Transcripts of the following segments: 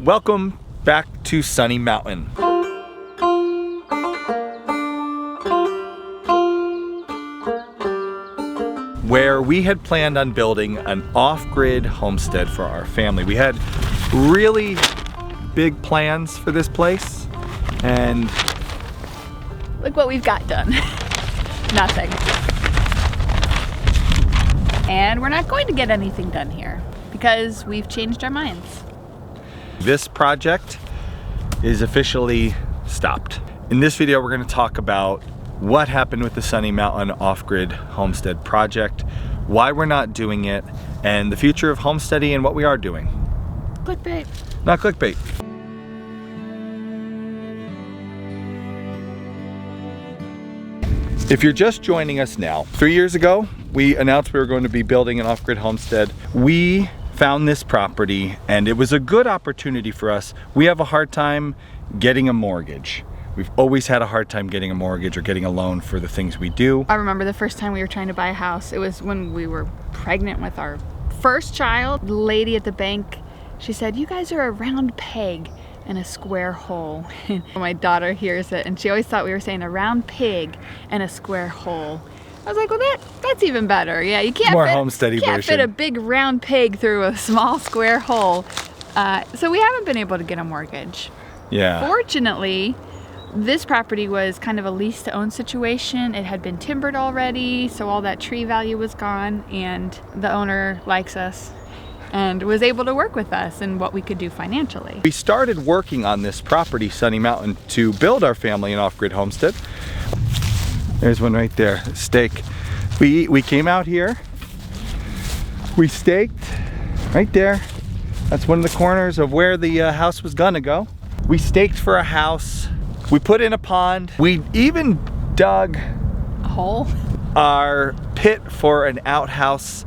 welcome back to Sunny Mountain. Where we had planned on building an off-grid homestead for our family. We had really big plans for this place, and look what we've got done. Nothing. And we're not going to get anything done here because we've changed our minds. This project is officially stopped. In this video, we're going to talk about what happened with the Sunny Mountain off-grid homestead project, why we're not doing it, and the future of Homesteady and what we are doing. Clickbait. Not clickbait. If you're just joining us now, 3 years ago, we announced we were going to be building an off-grid homestead. We found this property and it was a good opportunity for us. We have a hard time getting a mortgage. We've always had a hard time getting a mortgage or getting a loan for the things we do. I remember the first time we were trying to buy a house. It was when we were pregnant with our first child. The lady at the bank, she said, "You guys are a round peg in a square hole." My daughter hears it and she always thought we were saying a round pig and a square hole. I was like, well, that's even better. Yeah, you can't More fit, Homesteady can't version. fit a big round pig through a small square hole. So we haven't been able to get a mortgage. Yeah. Fortunately, this property was kind of a lease to own situation. It had been timbered already, so all that tree value was gone, and the owner likes us and was able to work with us and what we could do financially. We started working on this property, Sunny Mountain, to build our family an off-grid homestead. There's one right there, a stake. We came out here, we staked right there. That's one of the corners of where the house was gonna go. We staked for a house. We put in a pond. We even dug A hole? our pit for an outhouse.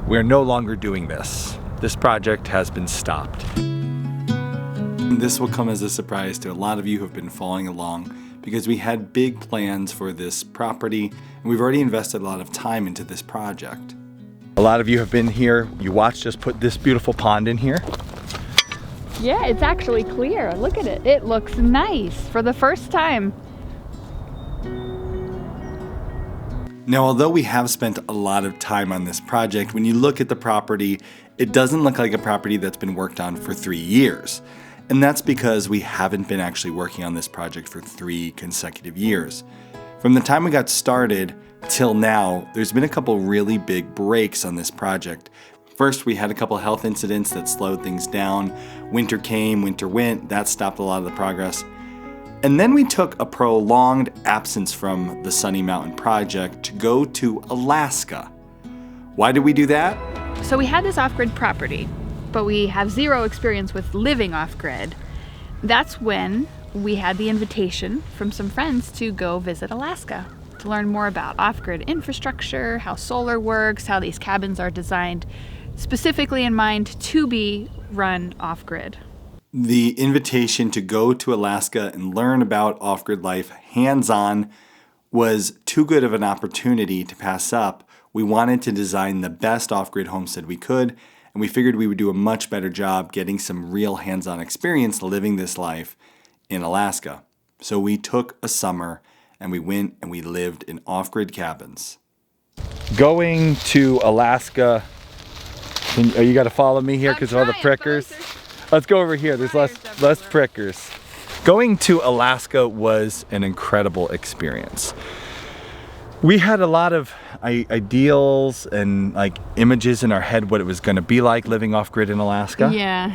We're no longer doing this. This project has been stopped. This will come as a surprise to a lot of you who have been following along because we had big plans for this property and we've already invested a lot of time into this project. A lot of you have been here. You watched us put this beautiful pond in here. Yeah, it's actually clear. Look at it. It looks nice for the first time. Now, although we have spent a lot of time on this project, when you look at the property, it doesn't look like a property that's been worked on for 3 years. And that's because we haven't been actually working on this project for 3 consecutive years. From the time we got started till now, there's been a couple really big breaks on this project. First, we had a couple health incidents that slowed things down. Winter came, winter went, that stopped a lot of the progress. And then we took a prolonged absence from the Sunny Mountain project to go to Alaska. Why did we do that? So we had this off-grid property, but we have zero experience with living off-grid. That's when we had the invitation from some friends to go visit Alaska to learn more about off-grid infrastructure, how solar works, how these cabins are designed specifically in mind to be run off-grid. The invitation to go to Alaska and learn about off-grid life hands-on was too good of an opportunity to pass up. We wanted to design the best off-grid homestead we could, and we figured we would do a much better job getting some real hands-on experience living this life in Alaska. So we took a summer and we went and we lived in off-grid cabins. Going to Alaska, you got to follow me here because of all the prickers. Let's go over here, there's less prickers. Going to Alaska was an incredible experience. We had a lot of ideals and like images in our head what it was going to be like living off-grid in Alaska. Yeah,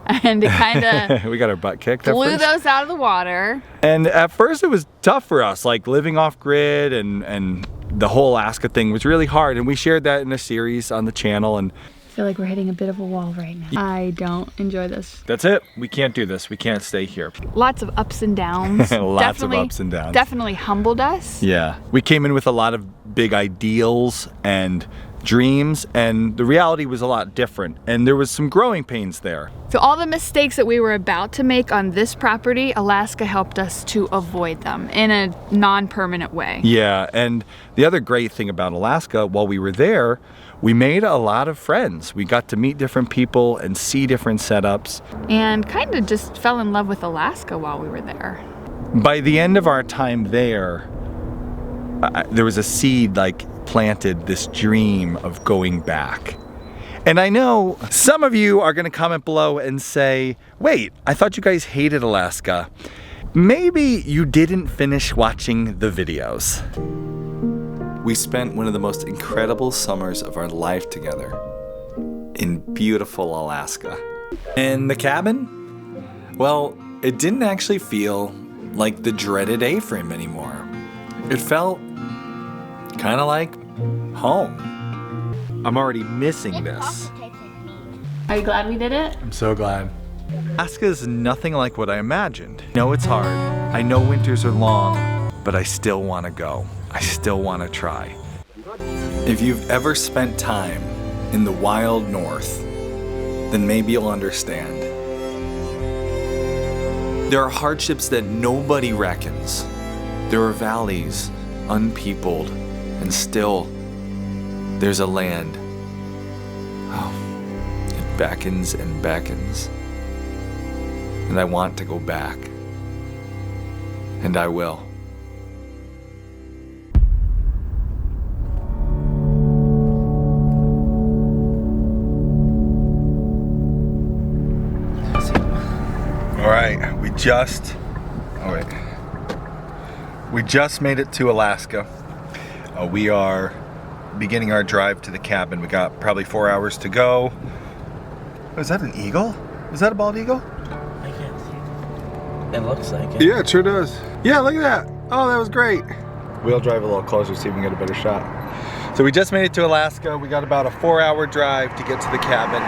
and it kind of we got our butt kicked. blew those out of the water. And at first it was tough for us, like living off-grid and the whole Alaska thing was really hard. And we shared that in a series on the channel. And I feel like we're hitting a bit of a wall right now. I don't enjoy this. that's it. We can't do this. We can't stay here. Lots of ups and downs. Lots of ups and downs. Definitely humbled us. Yeah. We came in with a lot of big ideals and dreams, and the reality was a lot different, and there was some growing pains there. So all the mistakes that we were about to make on this property, Alaska helped us to avoid them in a non-permanent way. Yeah, and the other great thing about Alaska, while we were there, we made a lot of friends. We got to meet different people and see different setups. And kind of just fell in love with Alaska while we were there. By the end of our time there, there was a seed like planted, this dream of going back. And I know some of you are gonna comment below and say, wait, I thought you guys hated Alaska. Maybe you didn't finish watching the videos. We spent one of the most incredible summers of our life together in beautiful Alaska. And the cabin? Well, it didn't actually feel like the dreaded A-frame anymore. It felt kind of like home. I'm already missing this. Are you glad we did it? I'm so glad. Alaska is nothing like what I imagined. I know it's hard. I know winters are long, but I still want to go. I still want to try. If you've ever spent time in the wild north, then maybe you'll understand. There are hardships that nobody reckons. There are valleys, unpeopled, and still, there's a land. Oh, it beckons and beckons. And I want to go back. And I will. All right, we just made it to Alaska. We are beginning our drive to the cabin. We got probably 4 hours to go. Oh, is that an eagle? Is that a bald eagle? I can't see. It looks like it. Yeah, it sure does. Yeah, look at that. Oh, that was great. We'll drive a little closer, see if we can get a better shot. So we just made it to Alaska. We got about a 4-hour drive to get to the cabin.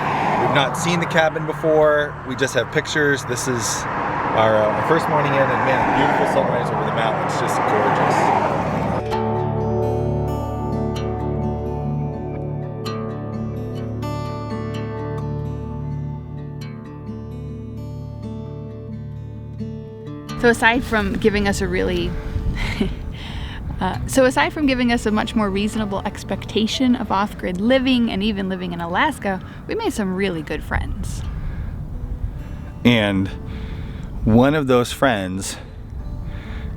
We've not seen the cabin before. We just have pictures. This is our first morning in, and man, beautiful sunrise over the mountains, just gorgeous. So aside from giving us a really aside from giving us a much more reasonable expectation of off-grid living and even living in Alaska, we made some really good friends. And one of those friends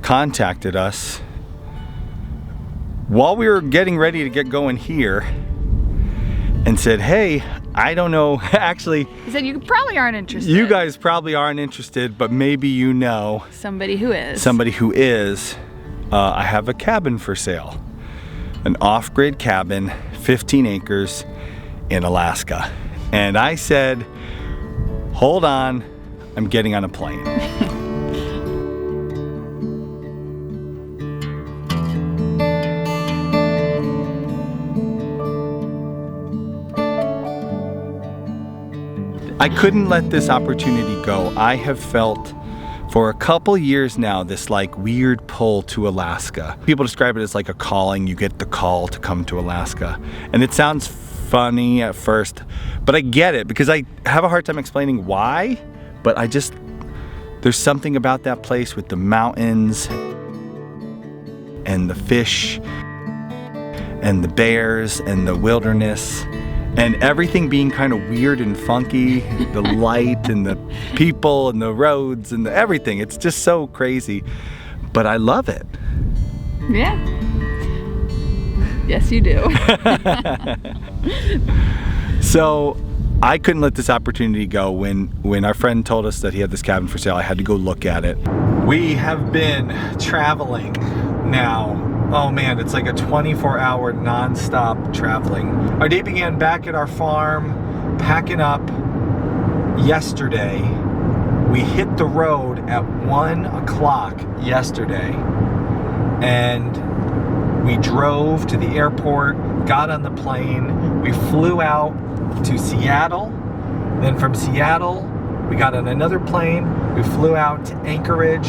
contacted us while we were getting ready to get going here and said, hey, I don't know, actually. He said, you probably aren't interested. You guys probably aren't interested, but maybe you know somebody who is. Somebody who is. I have a cabin for sale. An off-grid cabin, 15 acres in Alaska. And I said, hold on, I'm getting on a plane. I couldn't let this opportunity go. I have felt for a couple years now this like weird pull to Alaska. People describe it as like a calling. You get the call to come to Alaska. And it sounds funny at first, but I get it because I have a hard time explaining why, but there's something about that place with the mountains and the fish and the bears and the wilderness. And everything being kind of weird and funky, the light and the people and the roads and everything. It's just so crazy, but I love it. Yeah. Yes, you do. So I couldn't let this opportunity go. When our friend told us that he had this cabin for sale, I had to go look at it. We have been traveling now. Oh man, it's like a 24-hour non-stop traveling. Our day began back at our farm, packing up yesterday. We hit the road at 1 o'clock yesterday. And we drove to the airport, got on the plane. We flew out to Seattle. Then from Seattle, we got on another plane. We flew out to Anchorage.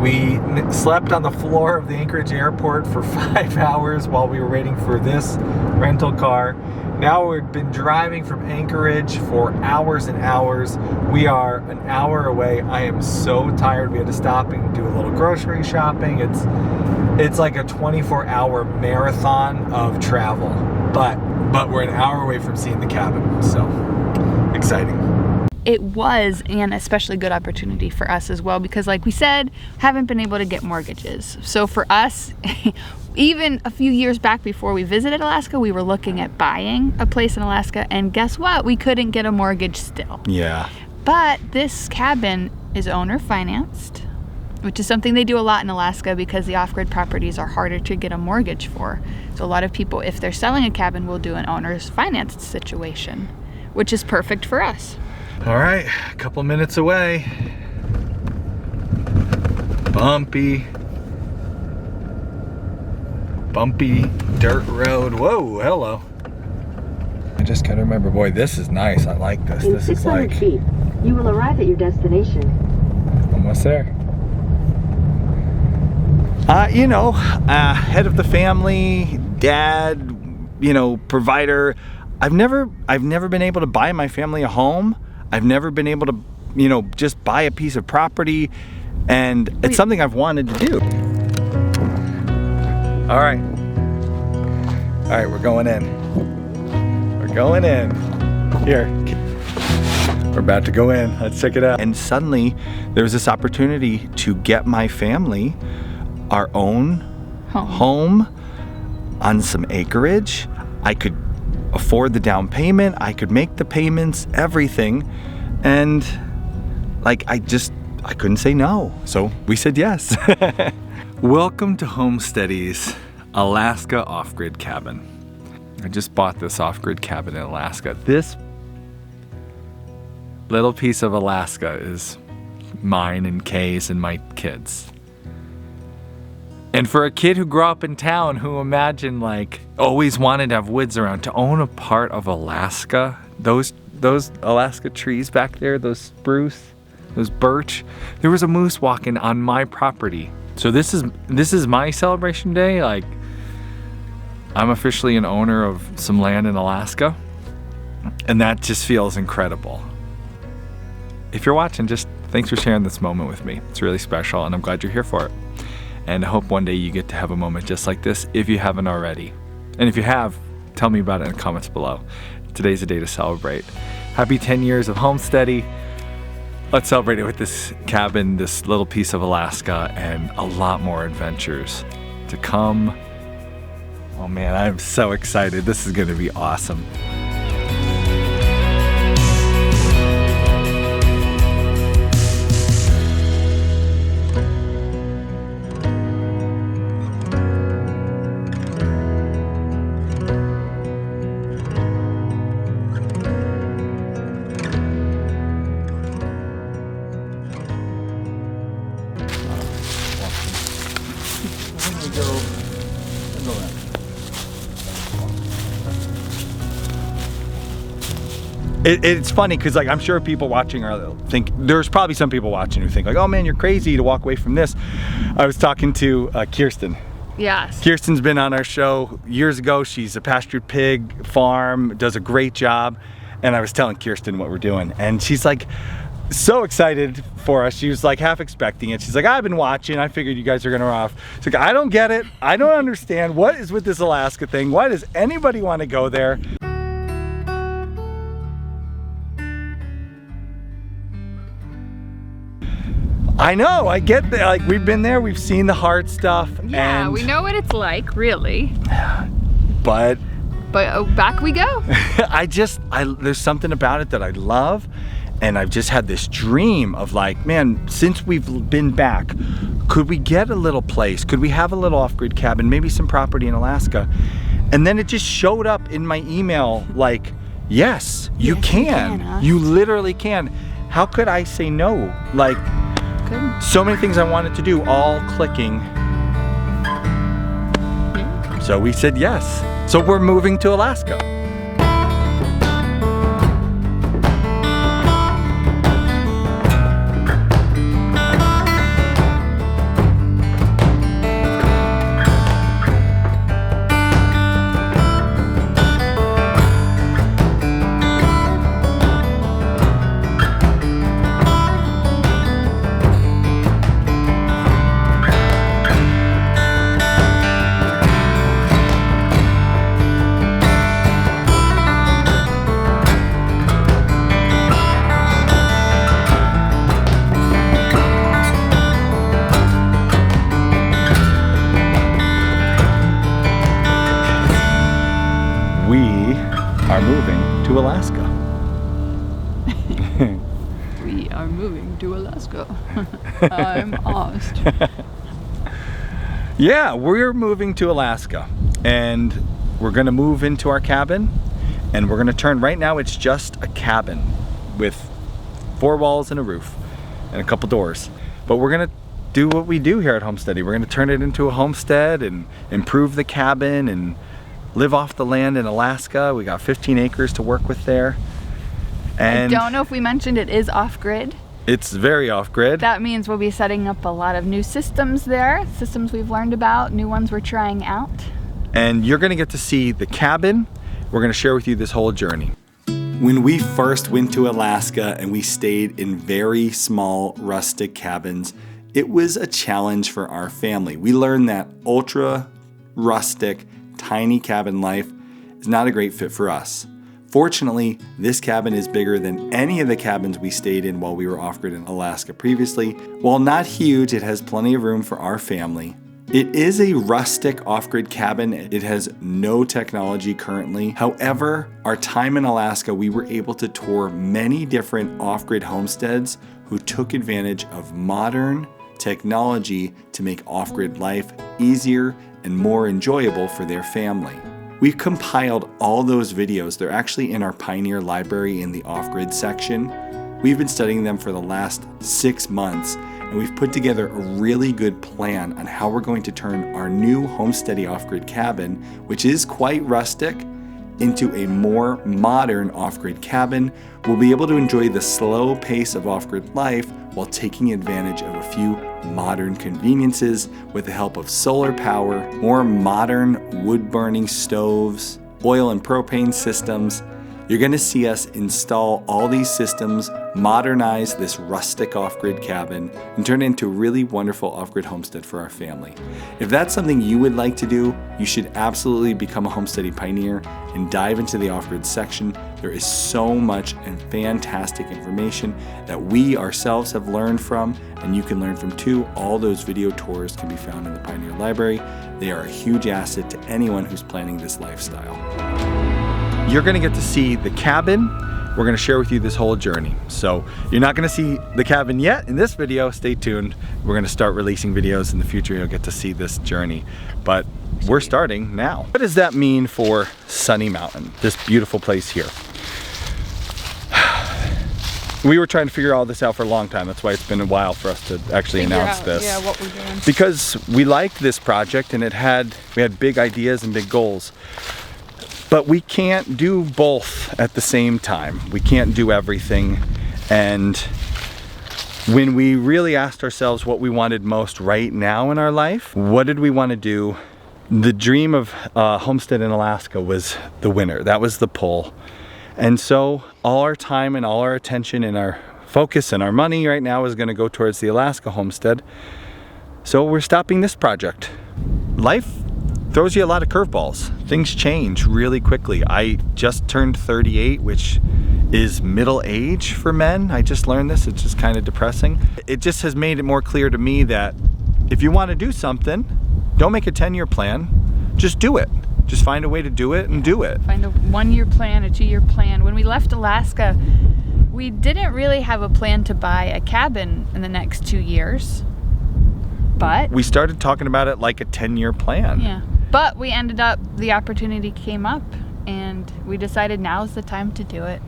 We slept on the floor of the Anchorage airport for 5 hours while we were waiting for this rental car. Now we've been driving from Anchorage for hours and hours. We are an hour away. I am so tired. We had to stop and do a little grocery shopping. It's like a 24-hour marathon of travel. But we're an hour away from seeing the cabin, so exciting. It was an especially good opportunity for us as well because, like we said, haven't been able to get mortgages. So for us, even a few years back before we visited Alaska, we were looking at buying a place in Alaska, and guess what? We couldn't get a mortgage still. Yeah. But this cabin is owner financed, which is something they do a lot in Alaska because the off-grid properties are harder to get a mortgage for. So a lot of people, if they're selling a cabin, will do an owner's financed situation, which is perfect for us. All right, a couple minutes away. Bumpy dirt road. Whoa, hello. I just gotta remember, boy, this is nice. I like this. In This is 600 like feet, you will arrive at your destination. almost there. Head of the family, dad, provider. I've never been able to buy my family a home. I've never been able to, just buy a piece of property, and it's something I've wanted to do. All right, we're going in. Here, we're about to go in. Let's check it out. And suddenly, there was this opportunity to get my family our own home on some acreage. I could afford the down payment, I could make the payments, everything, and I couldn't say no, so we said yes. Welcome to Homesteady's Alaska off-grid cabin. I just bought this off-grid cabin in Alaska. This little piece of Alaska is mine and Kay's and my kids. And for a kid who grew up in town, who imagined always wanted to have woods around, to own a part of Alaska, those Alaska trees back there, those spruce, those birch, there was a moose walking on my property. So this is my celebration day. I'm officially an owner of some land in Alaska, and that just feels incredible. If you're watching, just thanks for sharing this moment with me. It's really special, and I'm glad you're here for it. And I hope one day you get to have a moment just like this if you haven't already. And if you have, tell me about it in the comments below. Today's a day to celebrate. Happy 10 years of Homesteady. Let's celebrate it with this cabin, this little piece of Alaska, and a lot more adventures to come. Oh man, I'm so excited. This is gonna be awesome. It's funny because I'm sure people watching there's probably some people watching who think oh man, you're crazy to walk away from this. I was talking to Kirsten. Yes. Kirsten's been on our show years ago. She's a pastured pig farm, does a great job. And I was telling Kirsten what we're doing, and she's so excited for us. She was half expecting it. She's I've been watching. I figured you guys are gonna run off. She's I don't get it. I don't understand. What is with this Alaska thing? Why does anybody want to go there? I know, I get that. We've been there, we've seen the hard stuff. Yeah, and we know what it's like, really. But back we go. There's something about it that I love, and I've just had this dream of man, since we've been back, could we get a little place? Could we have a little off-grid cabin, maybe some property in Alaska? And then it just showed up in my email yes, you can. You literally can. How could I say no? So many things I wanted to do, all clicking. Yeah. So we said yes. So we're moving to Alaska. Alaska. We are moving to Alaska. I'm asked. Yeah, we're moving to Alaska, and we're gonna move into our cabin, and we're gonna turn, right now it's just a cabin with 4 walls and a roof and a couple doors. But we're gonna do what we do here at Homesteady. We're gonna turn it into a homestead and improve the cabin and live off the land in Alaska. We got 15 acres to work with there. And I don't know if we mentioned it is off-grid. it's very off-grid. That means we'll be setting up a lot of new systems there, systems we've learned about, new ones we're trying out. And you're gonna get to see the cabin. We're gonna share with you this whole journey. When we first went to Alaska and we stayed in very small rustic cabins, it was a challenge for our family. We learned that ultra rustic, tiny cabin life is not a great fit for us. Fortunately, this cabin is bigger than any of the cabins we stayed in while we were off-grid in Alaska previously. While not huge, it has plenty of room for our family. It is a rustic off-grid cabin. It has no technology currently. However, our time in Alaska, we were able to tour many different off-grid homesteads who took advantage of modern technology to make off-grid life easier and more enjoyable for their family. We've compiled all those videos. They're actually in our Pioneer library in the off-grid section. We've been studying them for the last 6 months, and we've put together a really good plan on how we're going to turn our new Homesteady off-grid cabin, which is quite rustic, into a more modern off-grid cabin. We'll be able to enjoy the slow pace of off-grid life while taking advantage of a few modern conveniences with the help of solar power, more modern wood-burning stoves, oil and propane systems. You're going to see us install all these systems, modernize this rustic off-grid cabin, and turn it into a really wonderful off-grid homestead for our family. If that's something you would like to do, you should absolutely become a Homesteady Pioneer and dive into the off-grid section. There is so much and fantastic information that we ourselves have learned from, and you can learn from too. All those video tours can be found in the Pioneer Library. They are a huge asset to anyone who's planning this lifestyle. You're gonna get to see the cabin. We're gonna share with you this whole journey. So you're not gonna see the cabin yet in this video, stay tuned. We're gonna start releasing videos in the future. You'll get to see this journey, but we're starting now. What does that mean for Sunny Mountain, this beautiful place here? We were trying to figure all this out for a long time. That's why it's been a while for us to actually announce this. Yeah, what we're doing. Because we liked this project and we had big ideas and big goals. But we can't do both at the same time. We can't do everything. And when we really asked ourselves what we wanted most right now in our life, what did we want to do? The dream of Homestead in Alaska was the winner. That was the pull. And so all our time and all our attention and our focus and our money right now is going to go towards the Alaska homestead. So we're stopping this project. Life throws you a lot of curveballs. Things change really quickly. I just turned 38, which is middle age for men. I just learned this. It's just kind of depressing. It just has made it more clear to me that if you want to do something, don't make a 10-year plan. Just do it. Just find a way to do it and do it. Find a 1-year plan, a 2-year plan. When we left Alaska, we didn't really have a plan to buy a cabin in the next 2 years. But we started talking about it like a 10-year plan. Yeah. But we ended up, the opportunity came up and we decided now's the time to do it.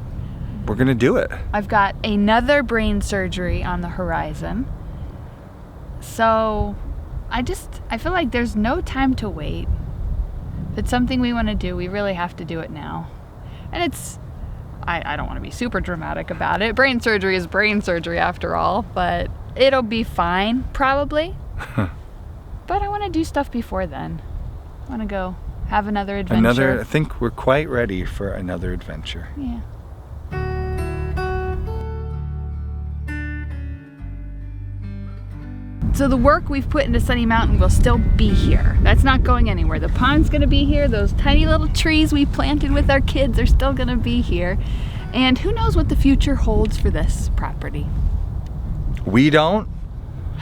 We're gonna do it. I've got another brain surgery on the horizon. So I feel like there's no time to wait. If it's something we want to do, we really have to do it now. And I don't want to be super dramatic about it. Brain surgery is brain surgery after all, but it'll be fine, probably. But I want to do stuff before then. I want to go have another adventure. I think we're quite ready for another adventure. Yeah. So the work we've put into Sunny Mountain will still be here. That's not going anywhere. The pond's gonna be here. Those tiny little trees we planted with our kids are still gonna be here. And who knows what the future holds for this property? We don't.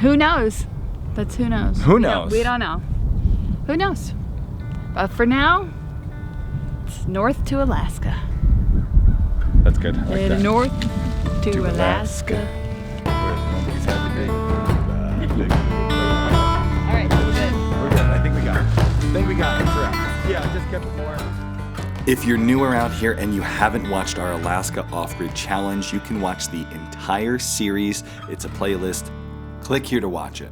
Who knows? That's who knows. Who knows? We don't know. Who knows? But for now, it's north to Alaska. That's good. I like Headed that. north to To Alaska. He's had the big. All right, we're good. We're good. I think we got it. It's around. Yeah, just kept it more. If you're new around here and you haven't watched our Alaska Off-Grid Challenge, you can watch the entire series. It's a playlist. Click here to watch it.